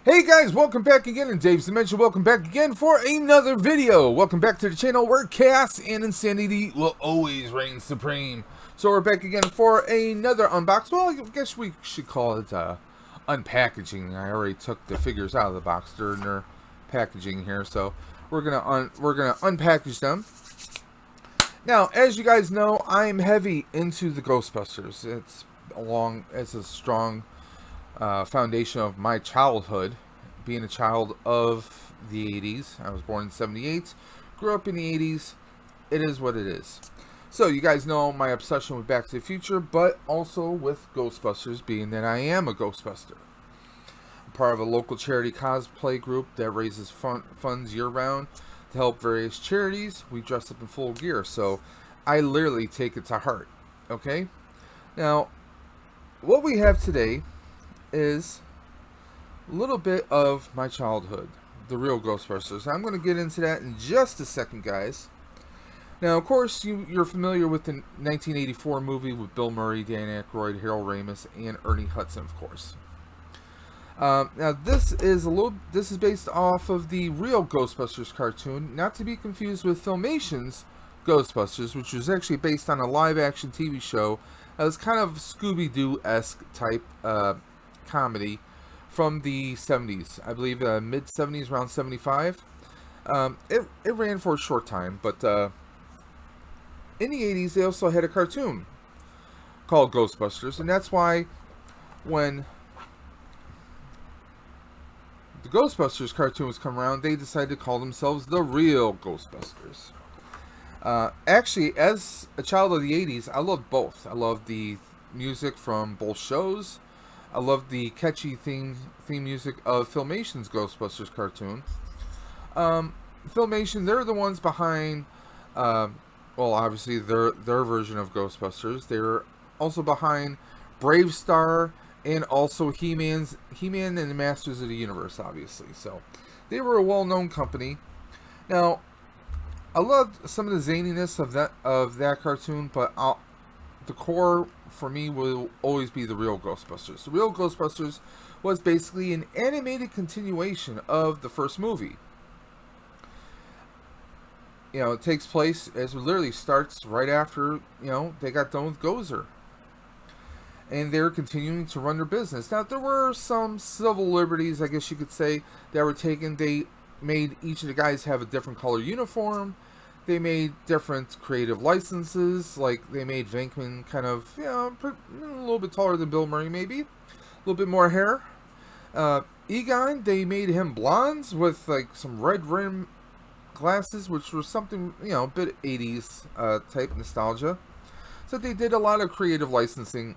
Hey guys, welcome back again, and Dave's Dimension, welcome back again for another video. Welcome back to the channel where chaos and insanity will always reign supreme. So we're back again for another unbox. Well, I guess we should call it unpackaging. I already took the figures out of the box. They're in their packaging here, so we're gonna unpackage them. Now, as you guys know, I am heavy into the Ghostbusters. It's a strong foundation of my childhood, being a child of the 80s. I was born in 78, grew up in the 80s. It is what it is. So you guys know my obsession with Back to the Future, but also with Ghostbusters, being that I am a Ghostbuster. I'm part of a local charity cosplay group that raises funds year-round to help various charities. We dress up in full gear, so I literally take it to heart. Okay? Now, what we have today is a little bit of my childhood, the real Ghostbusters. I'm going to get into that in just a second, guys. Now, of course, you're familiar with the 1984 movie with Bill Murray, Dan Aykroyd, Harold Ramis, and Ernie Hudson, of course. Now, this is based off of the real Ghostbusters cartoon, not to be confused with Filmation's Ghostbusters, which was actually based on a live-action TV show that was kind of Scooby-Doo-esque type comedy from the 70s. I believe mid-70s, around 75. It ran for a short time, but in the 80s, they also had a cartoon called Ghostbusters, and that's why when the Ghostbusters cartoon was come around, they decided to call themselves the real Ghostbusters. Actually, as a child of the 80s, I loved both. I loved the music from both shows. I loved the catchy theme music of Filmation's Ghostbusters cartoon. Filmation, they're the ones behind, well, obviously, their version of Ghostbusters. They're also behind Brave Star and also He-Man and the Masters of the Universe, obviously. So, they were a well-known company. Now, I loved some of the zaniness of that cartoon, but the core for me will always be the real Ghostbusters. The real Ghostbusters was basically an animated continuation of the first movie. You know, it takes place, as it literally starts right after, they got done with Gozer. And they're continuing to run their business. Now, there were some civil liberties, I guess you could say, that were taken. They made each of the guys have a different color uniform. They made different creative licenses, like they made Venkman kind of, a little bit taller than Bill Murray, maybe. A little bit more hair. Egon, they made him blondes with like some red rim glasses, which was something, a bit 80s type nostalgia. So they did a lot of creative licensing,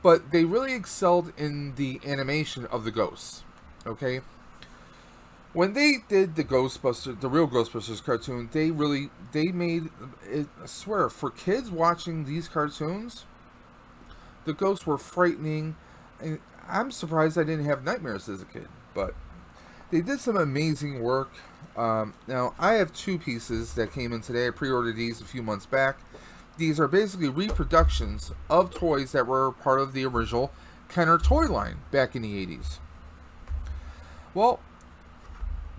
but they really excelled in the animation of the ghosts. Okay? When they did the real Ghostbusters cartoon, they made it, I swear, for kids watching these cartoons, the ghosts were frightening. And I'm surprised I didn't have nightmares as a kid, but they did some amazing work. Now, I have two pieces that came in today. I pre-ordered these a few months back. These are basically reproductions of toys that were part of the original Kenner toy line back in the 80s. Well,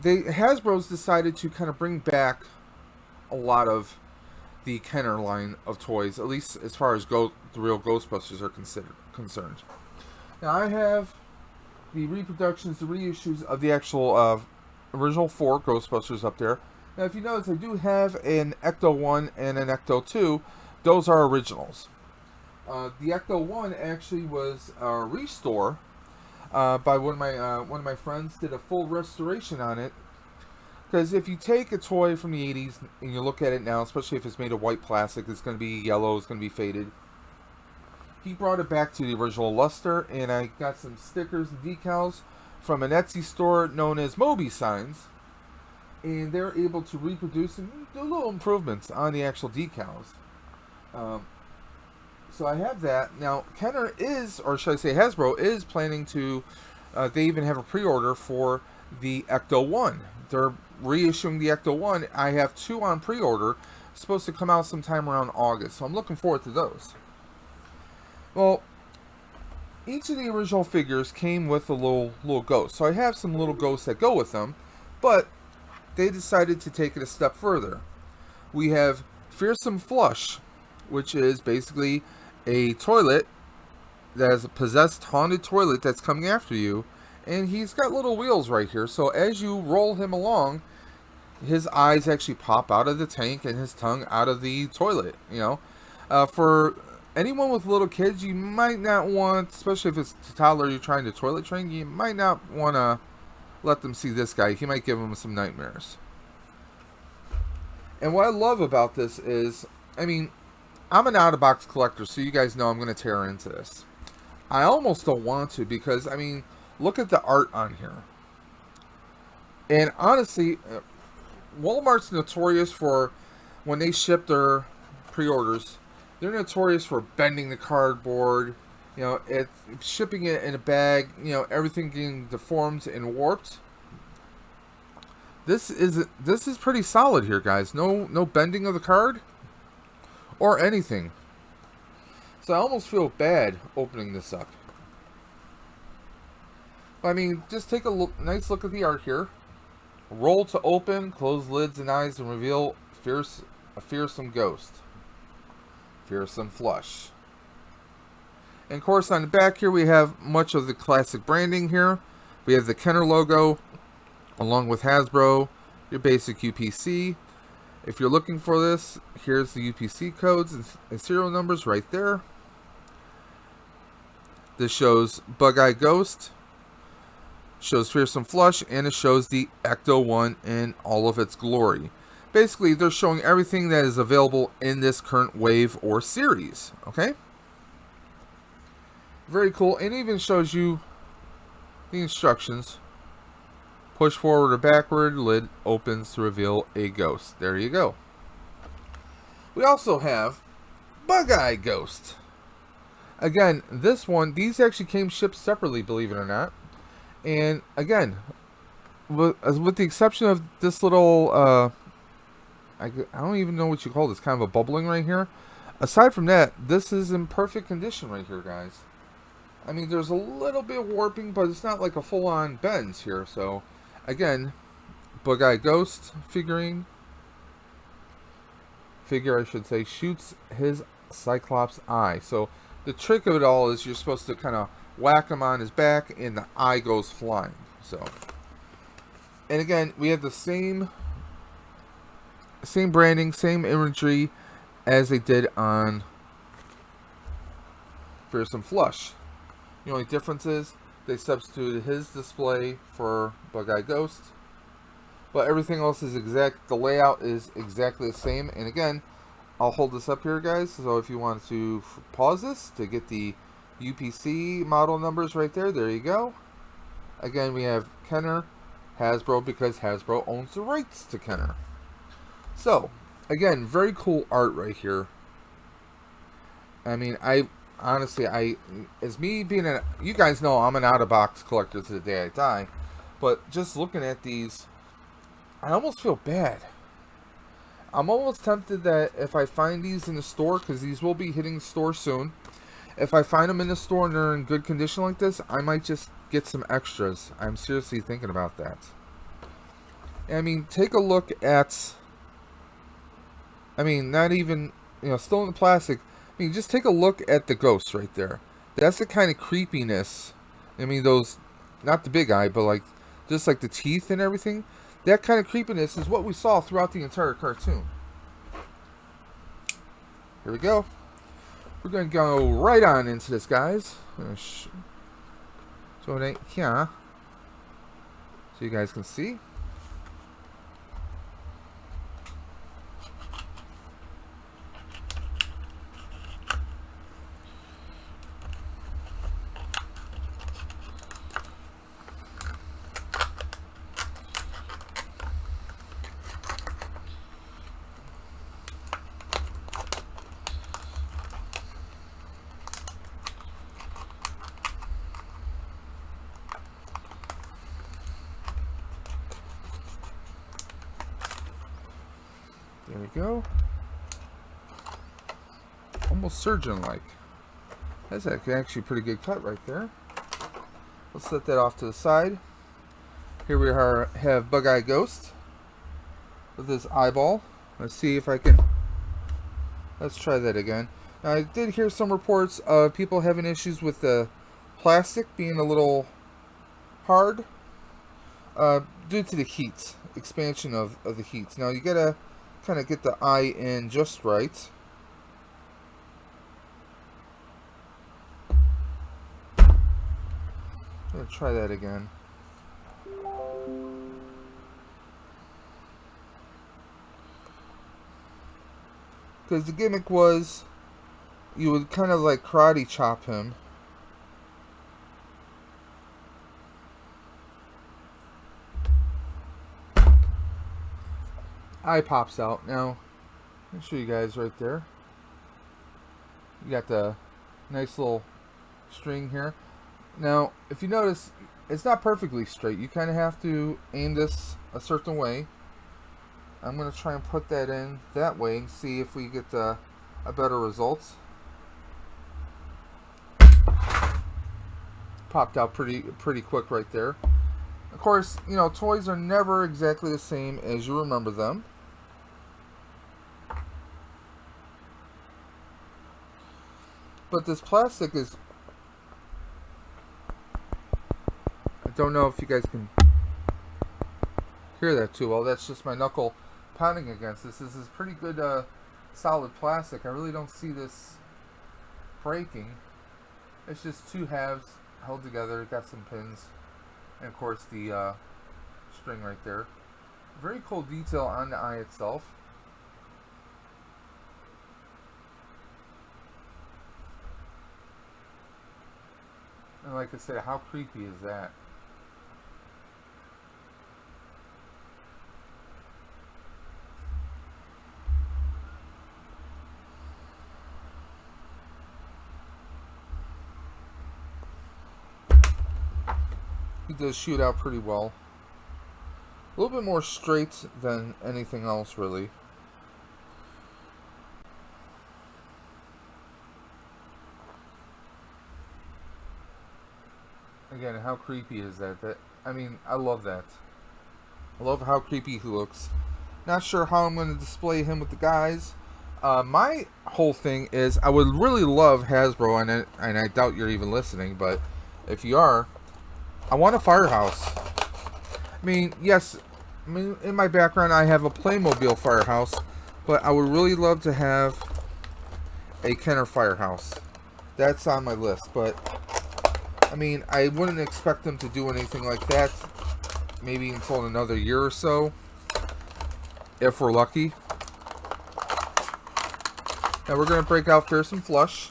Hasbro's decided to kind of bring back a lot of the Kenner line of toys, at least as far as the real Ghostbusters are concerned. Now, I have the reproductions, the reissues of the actual original 4 Ghostbusters up there. Now, if you notice, I do have an Ecto 1 and an Ecto 2. Those are originals. The Ecto 1 actually was a restore by one of my friends. Did a full restoration on it, because if you take a toy from the 80s and you look at it now, especially if it's made of white plastic, it's going to be yellow, it's going to be faded. He brought it back to the original luster, and I got some stickers and decals from an Etsy store known as Moby Signs, and they're able to reproduce and do little improvements on the actual decals. So I have that. Now, Kenner is, or should I say Hasbro, is planning to, they even have a pre-order for the Ecto 1. They're reissuing the Ecto 1. I have 2 on pre-order. It's supposed to come out sometime around August. So I'm looking forward to those. Well, each of the original figures came with a little ghost. So I have some little ghosts that go with them, but they decided to take it a step further. We have Fearsome Flush, which is basically a toilet that is a possessed haunted toilet that's coming after you, and he's got little wheels right here. So as you roll him along, his eyes actually pop out of the tank and his tongue out of the toilet. For anyone with little kids, you might not want, especially if it's a toddler you're trying to toilet train, you might not want to let them see this guy. He might give them some nightmares. And what I love about this is, I mean, I'm an out-of-box collector, so you guys know I'm going to tear into this. I almost don't want to because, I mean, look at the art on here. And honestly, Walmart's notorious for, when they ship their pre-orders, they're notorious for bending the cardboard, shipping it in a bag, everything getting deformed and warped. This is pretty solid here, guys. No bending of the card or anything. So I almost feel bad opening this up. I mean, just take a nice look at the art here. Roll to open, close lids and eyes, and reveal a fearsome ghost. Fearsome Flush. And of course, on the back here, we have much of the classic branding here. We have the Kenner logo, along with Hasbro, your basic UPC. If you're looking for this, here's the UPC codes and serial numbers right there. This shows Bug-eyed Ghost, shows Fearsome Flush, and it shows the Ecto-1 in all of its glory. Basically, they're showing everything that is available in this current wave or series. Okay? Very cool. And it even shows you the instructions. Push forward or backward, lid opens to reveal a ghost. There you go. We also have Bug-eyed Ghost. Again, these actually came shipped separately, believe it or not. And again, with the exception of this little, I don't even know what you call this, kind of a bubbling right here. Aside from that, this is in perfect condition right here, guys. I mean, there's a little bit of warping, but it's not like a full-on bends here. So, again, Bug-eyed Ghost figure, I should say, shoots his Cyclops eye. So, the trick of it all is you're supposed to kind of whack him on his back, and the eye goes flying. So, and again, we have the same branding, same imagery as they did on Fearsome Flush. The only difference is they substituted his display for Bug-eyed Ghost, but everything else is exact. The layout is exactly the same. And again, I'll hold this up here, guys. So if you want to pause this to get the UPC model numbers right there, there you go. Again, we have Kenner, Hasbro, because Hasbro owns the rights to Kenner. So, again, very cool art right here. I mean, honestly, as me being you guys know I'm an out-of-box collector to the day I die, but just looking at these, I almost feel bad. I'm almost tempted that if I find these in the store, because these will be hitting the store soon, if I find them in the store and they're in good condition like this, I might just get some extras. I'm seriously thinking about that. I mean, take a look at, I mean, not even, still in the plastic. I mean, just take a look at the ghosts right there. That's the kind of creepiness. I mean, those, not the big eye, but like, just like the teeth and everything. That kind of creepiness is what we saw throughout the entire cartoon. Here we go. We're going to go right on into this, guys. So it here, so you guys can see. There we go. Almost surgeon-like. That's actually a pretty good cut right there. Let's set that off to the side. Here we have Bug-eyed Ghost with his eyeball. Let's see if I can... Let's try that again. Now, I did hear some reports of people having issues with the plastic being a little hard due to the heat, expansion of the heat. Now, you gotta kind of get the eye in just right. I'm going to try that again. Because the gimmick was you would kind of like karate chop him. Eye pops out. Now, let me show you guys right there. You got the nice little string here. Now, if you notice, it's not perfectly straight. You kind of have to aim this a certain way. I'm going to try and put that in that way and see if we get a better result. Popped out pretty quick right there. Of course, you know, toys are never exactly the same as you remember them. But this plastic is... I don't know if you guys can hear that too well. That's just my knuckle pounding against this. This is pretty good solid plastic. I really don't see this breaking. It's just two halves held together. Got some pins. And of course the string right there. Very cool detail on the eye itself. And like I said, how creepy is that? He does shoot out pretty well. A little bit more straight than anything else, really. Again, how creepy is that? I mean, I love that. I love how creepy he looks. Not sure how I'm going to display him with the guys. My whole thing is, I would really love Hasbro, and I doubt you're even listening, but if you are, I want a firehouse. I mean, yes, in my background I have a Playmobil firehouse, but I would really love to have a Kenner firehouse. That's on my list, but I mean, I wouldn't expect them to do anything like that maybe until another year or so, if we're lucky. Now we're going to break out Fearsome Flush.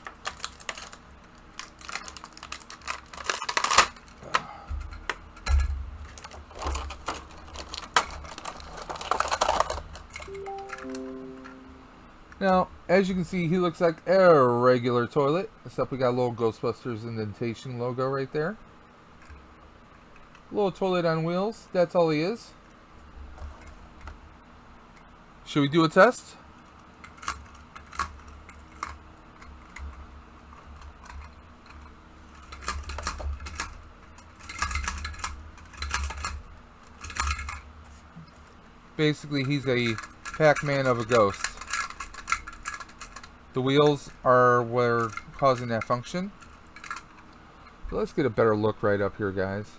Now, as you can see, he looks like a regular toilet, except we got a little Ghostbusters indentation logo right there. Little toilet on wheels, that's all he is. Should we do a test? Basically, he's a Pac-Man of a ghost. The wheels are what are causing that function. So let's get a better look right up here, guys.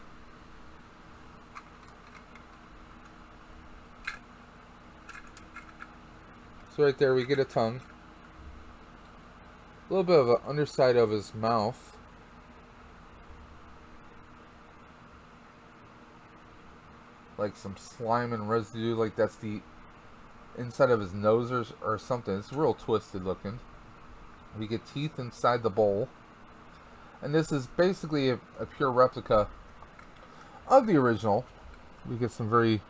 So right there we get a tongue. A little bit of the underside of his mouth. Like some slime and residue, like that's the inside of his nose or something. It's real twisted looking. We get teeth inside the bowl. And this is basically a pure replica of the original. We get some very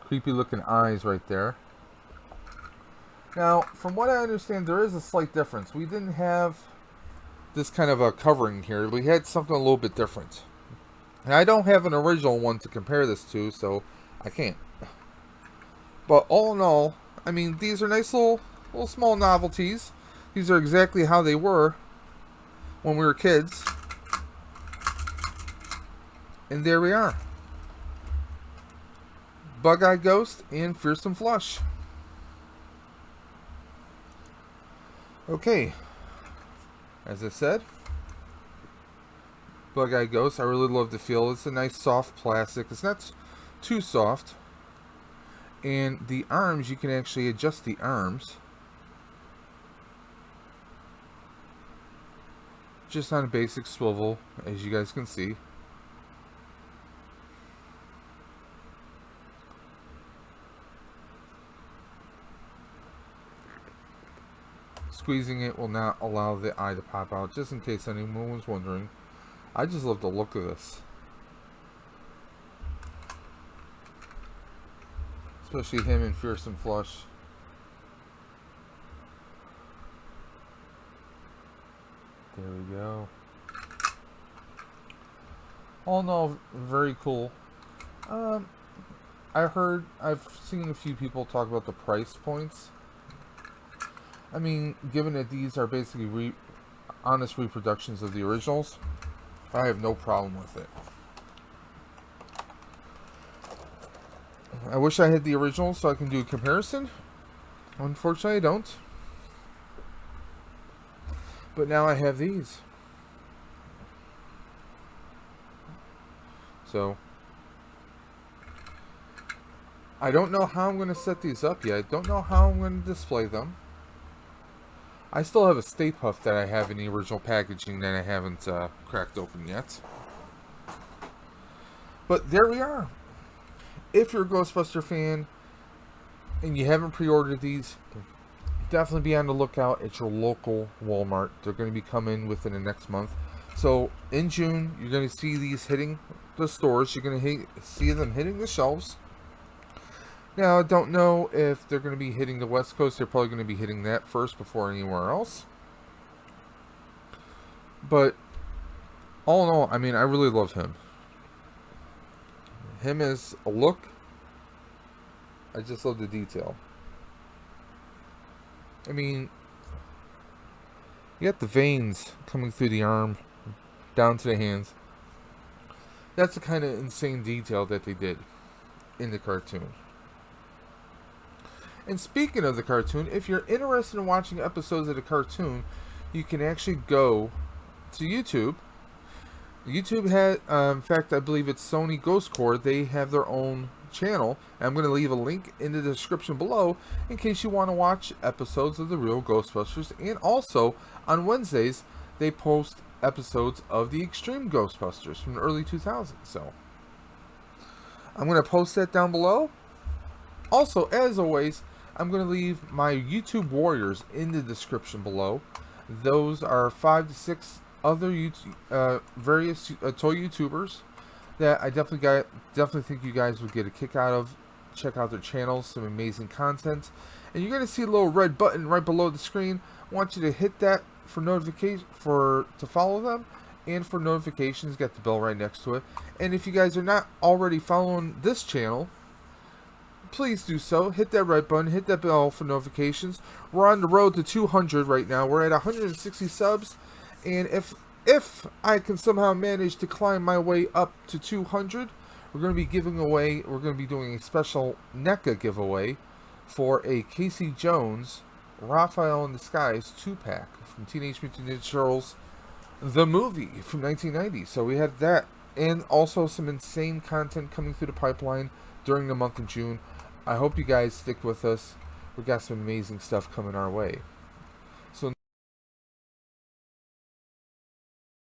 creepy looking eyes right there. Now, from what I understand, there is a slight difference. We didn't have this kind of a covering here. We had something a little bit different. And I don't have an original one to compare this to, so I can't. But all in all, I mean, these are nice little small novelties. These are exactly how they were when we were kids. And there we are. Bug-eyed Ghost and Fearsome Flush. Okay. As I said, Bug-eyed Ghost, I really love the feel. It's a nice soft plastic. It's not too soft. And the arms, you can actually adjust the arms. Just on a basic swivel, as you guys can see. Squeezing it will not allow the eye to pop out, just in case anyone was wondering. I just love the look of this. Especially him and Fearsome Flush. There we go. All in all, very cool. I've seen a few people talk about the price points. I mean, given that these are basically honest reproductions of the originals, I have no problem with it. I wish I had the originals so I can do a comparison. Unfortunately, I don't. But now I have these. So, I don't know how I'm going to set these up yet. I don't know how I'm going to display them. I still have a Stay Puft that I have in the original packaging that I haven't cracked open yet. But there we are. If you're a Ghostbuster fan and you haven't pre-ordered these, definitely be on the lookout at your local Walmart. They're going to be coming within the next month. So in June, you're going to see these hitting the stores. You're going to see them hitting the shelves. Now, I don't know if they're going to be hitting the West Coast. They're probably going to be hitting that first before anywhere else. But all in all, I mean, I really love him. Him as a look, I just love the detail. I mean, you got the veins coming through the arm, down to the hands. That's the kind of insane detail that they did in the cartoon. And speaking of the cartoon, if you're interested in watching episodes of the cartoon, you can actually go to YouTube. YouTube had, in fact, I believe it's Sony Ghost Corps. They have their own channel. And I'm going to leave a link in the description below in case you want to watch episodes of the real Ghostbusters. And also, on Wednesdays, they post episodes of the Extreme Ghostbusters from the early 2000s. So, I'm going to post that down below. Also, as always, I'm going to leave my YouTube warriors in the description below. Those are 5 to 6 other various toy YouTubers that I definitely think you guys would get a kick out of. Check out their channels, some amazing content. And you're going to see a little red button right below the screen. I want you to hit that for notification to follow them, and for notifications, get the bell right next to it. And if you guys are not already following this channel, please do so. Hit that red button, hit that bell for notifications. We're on the road to 200 right now. We're at 160 subs, and if I can somehow manage to climb my way up to 200, we're going to be doing a special NECA giveaway for a Casey Jones Raphael in Disguise 2-pack from Teenage Mutant Ninja Turtles, the movie from 1990. So we have that, and also some insane content coming through the pipeline during the month of June. I hope you guys stick with us. We got some amazing stuff coming our way.